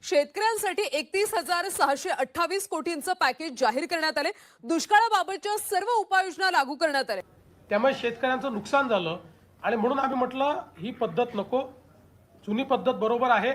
शेतकऱ्यांसाठी 31,628 कोटींचं पॅकेज जाहीर करण्यात आले। दुष्काळाबाबतच्या सर्व उपाययोजना लागू करण्यात आल्या। त्यामुळे शेतकऱ्यांचं नुकसान झालं आणि म्हणून आम्ही म्हटलं ही पद्धत नको, जुनी पद्धत बरोबर आहे,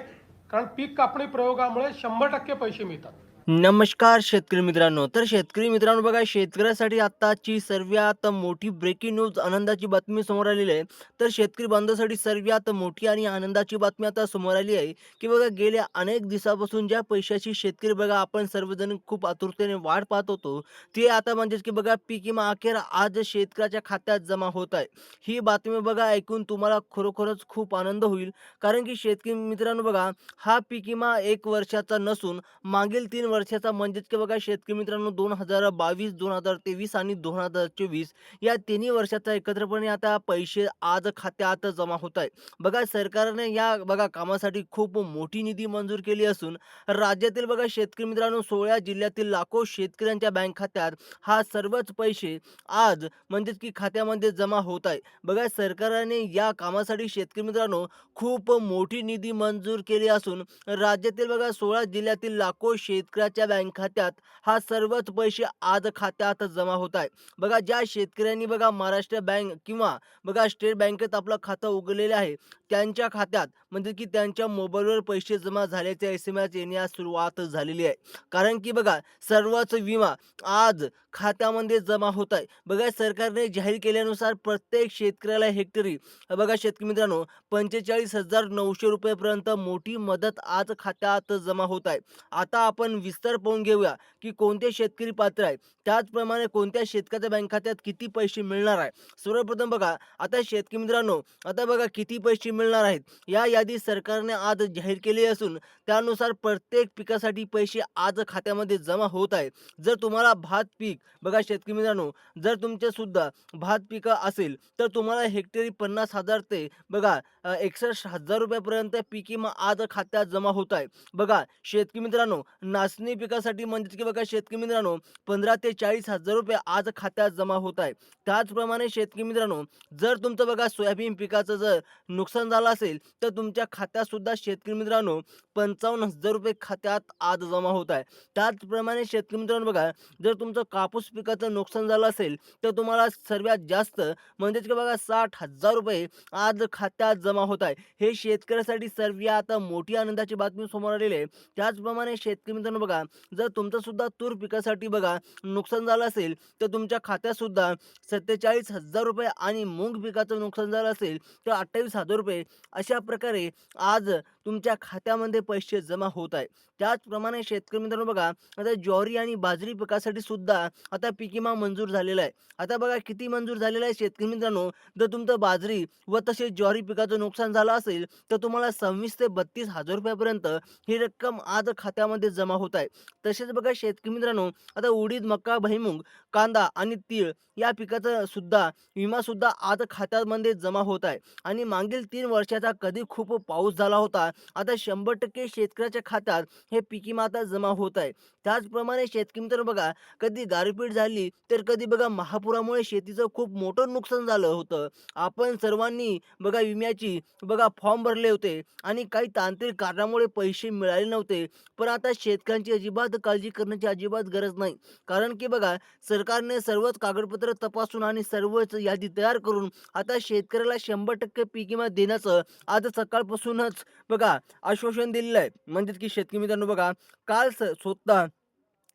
कारण पीक कापणी प्रयोगामुळे 100% पैसे मिळतात। नमस्कार शेतकरी मित्रांनो. तर शेतकरी मित्रांनो बघा, शेतकऱ्यासाठी आत्ताची सर्वात मोठी ब्रेकिंग न्यूज आनंदाची बातमी समोर आलेली आहे. तर शेतकरी बांधवांसाठी सर्वात मोठी आणि आनंदाची बातमी आता समोर आली आहे, की बघा गेल्या अनेक दिवसापासून ज्या पैशाची शेतकरी बघा आपण सर्वजण खूप आतुरतेने वाट पाहत होतो, ते आता म्हणजेच की बघा पीक विमा अखेर आज शेतकऱ्याच्या खात्यात जमा होत आहे. ही बातमी बघा ऐकून तुम्हाला खरोखरच खूप आनंद होईल. कारण की शेतकरी मित्रांनो बघा, हा पीक विमा 1 वर्षाचा नसून मागील 3 वर्षाचा म्हणजेच की बघा शेतकरी मित्रांनो 2022, 2023 आणि 2024 या तिन्ही वर्षाचा एकत्रपणे आता पैसे आज खात्यात जमा होत आहे. बघा सरकारने या बघा कामासाठी खूप मोठी निधी मंजूर केली असून राज्यातील बघा शेतकरी मित्रांनो 16 जिल्ह्यातील लाखो शेतकऱ्यांच्या बँक खात्यात हा सर्वच पैसे आज म्हणजेच की खात्यामध्ये जमा होत आहे. बघा सरकारने या कामासाठी शेतकरी मित्रांनो खूप मोठी निधी मंजूर केली असून राज्यातील बघा 16 जिल्ह्यातील लाखो शेतकऱ्याच्या बँक खात्यात हा सर्वच पैसे आज खात्यात जमा होत आहे. बघा ज्या शेतकऱ्यांनी बघा महाराष्ट्र बँक किंवा बघा स्टेट बँकेत आपलं खातं उघडलेलं आहे, त्यांच्या खात्यात म्हणजे की त्यांच्या मोबाईलवर पैसे जमा झाल्याचे एस-एम-एस येण्यास सुरुवात झालेली आहे. कारण की बघा सर्वच विमा आज खात्यामध्ये जमा होत आहे. बघा सरकारने जाहीर केल्यानुसार प्रत्येक शेतकऱ्याला हेक्टरी बघा शेतकरी मित्रांनो 45,900 पर्यंत मोठी मदत आज खात्यात जमा होत आहे. आता आपण विस्तार पाहून घेऊया की कोणते शेतकरी पात्र आहे, त्याचप्रमाणे कोणत्या शेतकऱ्याच्या बँक खात्यात किती पैसे मिळणार आहे. सर्वप्रथम बघा आता शेतकरी मित्रांनो, आता बघा किती पैसे मिळणार आहेत या यादी सरकारने आज जाहीर केली असून त्यानुसार प्रत्येक पिकासाठी पैसे आज खात्यामध्ये जमा होत आहे. जर तुम्हाला भात पीक बघा शेतकरी मित्रांनो, जर तुमचे सुद्धा भात पिकं असेल तर तुम्हाला हेक्टरी 50,000 ते बघा 61,000 रुपयापर्यंत पीक विमा आज खात्यात जमा होत आहे. बघा शेतकरी मित्रांनो, नाचणी पिकासाठी म्हणजेच की बघा शेतकरी मित्रांनो 15 ते 40,000 रुपये आज खात्यात जमा होत आहे. त्याचप्रमाणे शेतकरी मित्रांनो, जर तुमचं बघा सोयाबीन पिकाचं जर नुकसान झालं असेल तर तुमच्या खात्यात सुद्धा शेतकरी मित्रांनो 55,000 रुपये खात्यात आज जमा होत आहे. त्याचप्रमाणे शेतकरी मित्रांनो बघा, जर तुमचं कापूस पिकाचं नुकसान झालं असेल तर तुम्हाला सर्वात जास्त म्हणजेच की बघा 60,000 रुपये आज खात्यात जमा होत आहे. हे शेतकऱ्यासाठी सर्वात मोठी आनंदाची बातमी समोर आलेली आहे. त्याचप्रमाणे शेतकरी मित्रांनो बघा, जर तुमचं सुद्धा तूर पिकासाठी बघा नुकसान झालं असेल तर तुमच्या खात्यात सुद्धा 47,000 रुपये आणि मूग पिकाचं नुकसान झालं असेल तर 28,000 रुपये अशा प्रकारे आज तुमच्या खात्यामध्ये पैसे जमा होत आहे. त्याचप्रमाणे शेतकरी मित्रांनो बघा, आता ज्वारी आणि बाजरी पिकासाठी सुद्धा आता पीक विमा मंजूर झालेला आहे. आता बघा किती मंजूर झालेला आहे शेतकरी मित्रांनो, जर तुमचं बाजरी व तसेच ज्वारी पिकाचं नुकसान झालं असेल तर तुम्हाला 26 ते 32,000 रुपयापर्यंत ही रक्कम आज खात्यामध्ये जमा होत आहे. तसेच बघा शेतकरी मित्रांनो, आता उडीद, मका, भुईमूग, कांदा आणि तीळ या पिकाचा सुद्धा विमा सुद्धा आज खात्यामध्ये जमा होत आहे. आणि मागील 3 वर्षाचा कधी खूप पाऊस झाला होता, आता 100% शेतकऱ्याच्या खात्यात हे पीक विमा आता जमा होत आहे. त्याचप्रमाणे शेतकरी मित्रांनो बघा, कधी गारपीट झाली तर कधी बघा महापुरामुळे शेतीचं खूप मोठं नुकसान झालं होतं. आपण सर्वांनी बघा विम्याची बघा फॉर्म भरले होते आणि काही तांत्रिक कारणामुळे पैसे मिळाले नव्हते. पण आता शेतकऱ्यांची अजिबात काळजी करण्याची अजिबात गरज नाही. कारण की बघा सरकारने सर्वच कागदपत्र तपासून आणि सर्वच यादी तयार करून आता शेतकऱ्याला 100% पीक विमा देण्याचं आज सकाळपासूनच बघा आश्वासन दिलेलं आहे. म्हणजेच की शेतकरी मित्रांनो बघा, काल स्वतः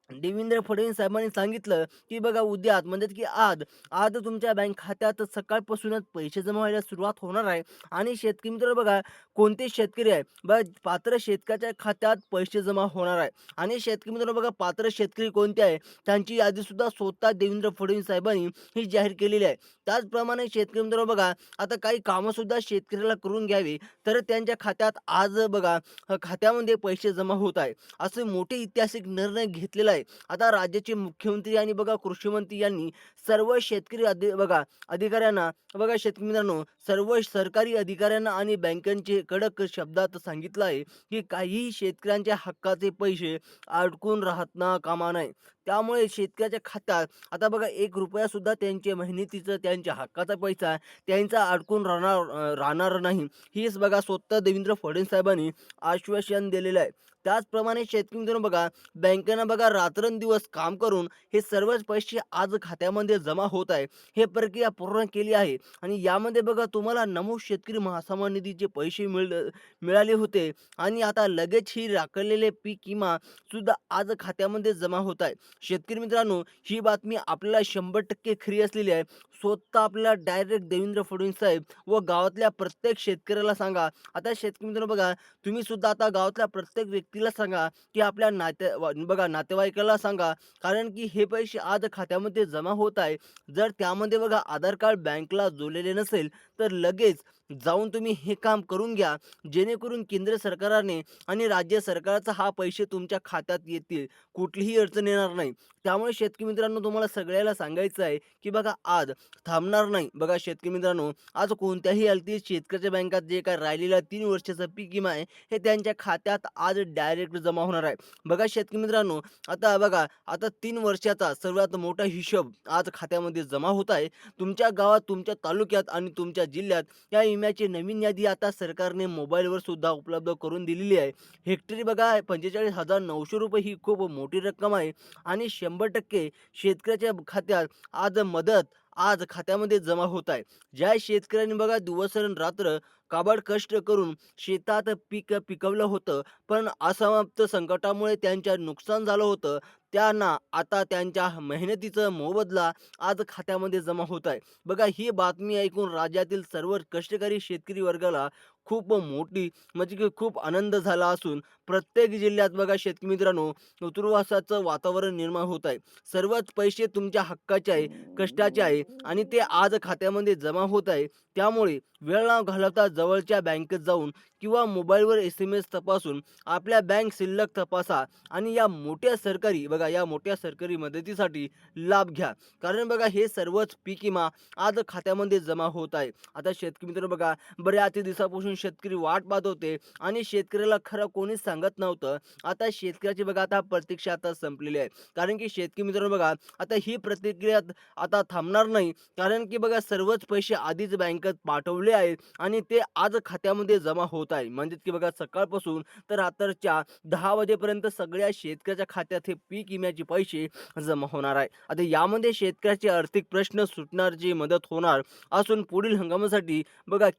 देवेंद्र फडणवीस साहेबांनी सांगितलं, की बघा उद्या म्हणजे की आज आज तुमच्या बँक खात्यात सकाळपासूनच पैसे जमा व्हायला सुरुवात होणार आहे. आणि शेतकरी मित्रांनो बघा, कोणते शेतकरी आहे बघा पात्र शेतकऱ्याच्या खात्यात पैसे जमा होणार आहे. आणि शेतकरी मित्रांनो बघा, पात्र शेतकरी कोणते आहे त्यांची यादी सुद्धा स्वतः देवेंद्र फडणवीस साहेबांनी ही जाहीर केलेली आहे. त्याचप्रमाणे शेतकरी मित्रांनो बघा, आता काही कामं सुद्धा शेतकऱ्याला करून घ्यावी तर त्यांच्या खात्यात आज बघा खात्यामध्ये पैसे जमा होत आहे. असे मोठे ऐतिहासिक निर्णय घेतलेला आहे. आता राज्याचे मुख्यमंत्री आणि बघा कृषी मंत्री यांनी सर्व शेतकरी बघा अधिकाऱ्यांना बघा शेतकरी मित्रांनो, सर्व सरकारी अधिकाऱ्यांना आणि बँकांचे कडक शब्दात सांगितलं आहे, की काहीही शेतकऱ्यांच्या हक्काचे पैसे अडकून राहता कामा नये. त्यामुळे शेतकऱ्याच्या खात्यात आता बघा 1 रुपया सुद्धा त्यांच्या मेहनतीचं त्यांच्या हक्काचा पैसा त्यांचा अडकून राहणार राहणार नाही. हीच बघा स्वतः देवेंद्र फडणवीस साहेबांनी आश्वासन दिलेलं आहे. त्याचप्रमाणे शेतकरी मित्रांनो बघा, बँकेनं बघा रात्रंदिवस काम करून हे सर्वच पैसे आज खात्यामध्ये जमा होत आहे. हे प्रक्रिया पूर्ण केली आहे आणि यामध्ये बघा तुम्हाला नमूद शेतकरी महासन्मान निधीचे पैसे मिळाले होते आणि आता लगेच ही राखलेले पीक विमा सुद्धा आज खात्यामध्ये जमा होत आहे. शेतकरी मित्रांनो, ही बातमी आपल्याला 100% खरी असलेली आहे. स्वतः आपल्याला डायरेक्ट देवेंद्र फडणवीस साहेब व गावातल्या प्रत्येक शेतकऱ्याला सांगा. आता शेतकरी मित्रांनो बघा, तुम्ही सुद्धा आता गावातल्या प्रत्येक व्यक्तीला सांगा, की आपल्या नातेवाईकाला सांगा, कारण की हे पैसे आज खात्यामध्ये जमा होत आहे. जर त्यामध्ये बघा आधार कार्ड बँकला जोडलेले नसेल, तर लगेच जाऊन तुम्ही हे काम करून घ्या, जेणेकरून केंद्र सरकारने आणि राज्य सरकारचा हा पैसे तुमच्या खात्यात येतील. कुठलीही अडचण येणार नाही. त्यामुळे शेतकरी मित्रांनो, तुम्हाला सगळ्याला सांगायचं आहे, की बघा आज थांबणार नाही. बघा शेतकरी मित्रांनो, आज कोणत्याही हालतीत शेतकऱ्याच्या बँकात जे काय राहिलेला 3 वर्षाचा पीक विमा आहे, हे त्यांच्या खात्यात आज डायरेक्ट जमा होणार आहे. बघा शेतकरी मित्रांनो, आता बघा, आता 3 वर्षाचा सर्वात मोठा हिशोब आज खात्यामध्ये जमा होत आहे. तुमच्या गावात, तुमच्या तालुक्यात आणि तुमच्या जिल्ह्यात या विम्याची नवीन यादी आता सरकारने मोबाईलवर सुद्धा उपलब्ध करून दिलेली आहे. हेक्टरी बघा 45,900 रुपये ही खूप मोठी रक्कम आहे आणि 100% शेतकऱ्याच्या खात्यात आज खात्यामध्ये जमा होत आहे. ज्या शेतकऱ्यांनी बघा दिवसरात्र काबाड कष्ट करून शेतात पीक पिकवलं होतं, पण असमाप्त संकटामुळे त्यांच्या नुकसान झालं होतं, त्यांना आता त्यांच्या मेहनतीचा मोबदला आज खात्यामध्ये जमा होत आहे. बघा ही बातमी ऐकून राज्यातील सर्व कष्टकरी शेतकरी वर्गाला खूप मोठी म्हणजे की खूप आनंद झाला असून प्रत्येक जिल्ह्यात बघा शेतकरी मित्रांनो, उत्सवाचं वातावरण निर्माण होत आहे. सर्वच पैसे तुमच्या हक्काचे आहे, कष्टाचे आहे आणि ते आज खात्यामध्ये जमा होत आहे. त्यामुळे वेळ न घालवता जवळच्या बँकेत जाऊन किंवा मोबाईलवर SMS तपासून आपल्या बँक शिल्लक तपासा आणि या मोठ्या सरकारी मदतीसाठी लाभ घ्या. कारण बघा हे सर्वच पीक विमा आज खात्यामध्ये जमा होत आहे. आता शेतकरी मित्र बघा, बऱ्याच दिवसापासून शेतकरी वाट पाहत होते आणि शेतकऱ्याला खरं कोणीच सांगत नव्हतं. आता शेतकऱ्याची बघा आता प्रतीक्षा आता संपलेली आहे. कारण की शेतकरी मित्रांनो बघा, आता ही प्रतिक्रिया आता थांबणार नाही. कारण की बघा सर्वच पैसे आधीच बँकेत पाठवले आहेत आणि ते आज खात्यामध्ये जमा होत आहे. म्हणजे की बघा सकाळपासून तर रात्रीच्या 10 वाजेपर्यंत सगळ्या शेतकऱ्याच्या खात्यात हे पीक विम्याचे पैसे जमा होणार आहे. आता यामध्ये शेतकऱ्याचे आर्थिक प्रश्न सुटण्याची मदत होणार असून पुढील हंगामासाठी बघा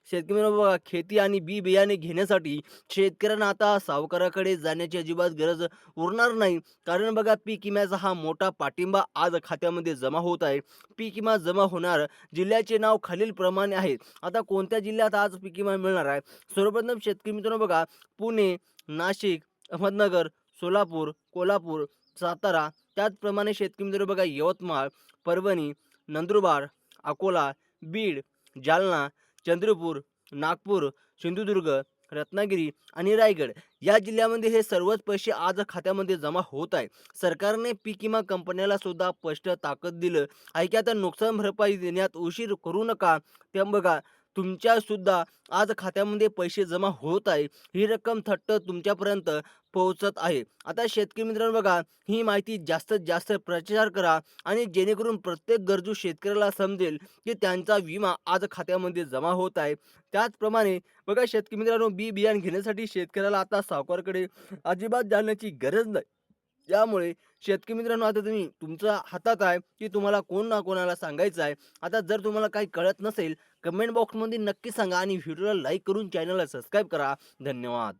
शेतकरी बघा खेती आणि बी बियाणे घेण्यासाठी शेतकऱ्यांना आता सावकाराकडे जाण्याची अजिबात गरज उरणार नाही. कारण बघा पीक विम्याचा हा मोठा पाठिंबा आज खात्यामध्ये जमा होत आहे. पीक विमा जमा होणार जिल्ह्याचे नाव खालीलप्रमाणे आहेत. आता कोणत्या जिल्ह्यात आज पीक विमा मिळणार आहे? सर्वप्रथम शेतकरी मित्रांनो बघा, पुणे, नाशिक, अहमदनगर, सोलापूर, कोल्हापूर, सातारा, त्याचप्रमाणे शेतकरी मित्रांनो बघा यवतमाळ, परभणी, नंदुरबार, अकोला, बीड, जालना, चंद्रपूर, नागपूर, सिंधुदुर्ग, रत्नागिरी आणि रायगड या जिल्ह्यामध्ये हे सर्वच पैसे आज खात्यामध्ये जमा होत आहे. सरकारने पीक विमा कंपन्याला सुद्धा स्पष्ट ताकद दिलं आहे की आता नुकसान भरपाई देण्यात उशीर करू नका. ते बघा तुमच्या सुद्धा आज खात्यामध्ये पैसे जमा होत आहे. ही रक्कम थट्ट तुमच्यापर्यंत पोहोचत आहे. आता शेतकरी मित्रांनो बघा, ही माहिती जास्तीत जास्त प्रचार करा आणि जेणेकरून प्रत्येक गरजू शेतकऱ्याला समजेल की त्यांचा विमा आज खात्यामध्ये जमा होत आहे. त्याचप्रमाणे बघा शेतकरी मित्रांनो, बी बियाणे घेण्यासाठी शेतकऱ्याला आता सावकारकडे अजिबात जाण्याची गरज नाही. त्यामुळे शेतकरी मित्रांनो, आता तुम्ही तुमच्या हातात आहे की तुम्हाला कोण ना कोणाला सांगायचं आहे. आता जर तुम्हाला काही कळत नसेल, कमेंट बॉक्समध्ये नक्की सांगा आणि व्हिडिओला लाईक करून चॅनलला सबस्क्राईब करा. धन्यवाद.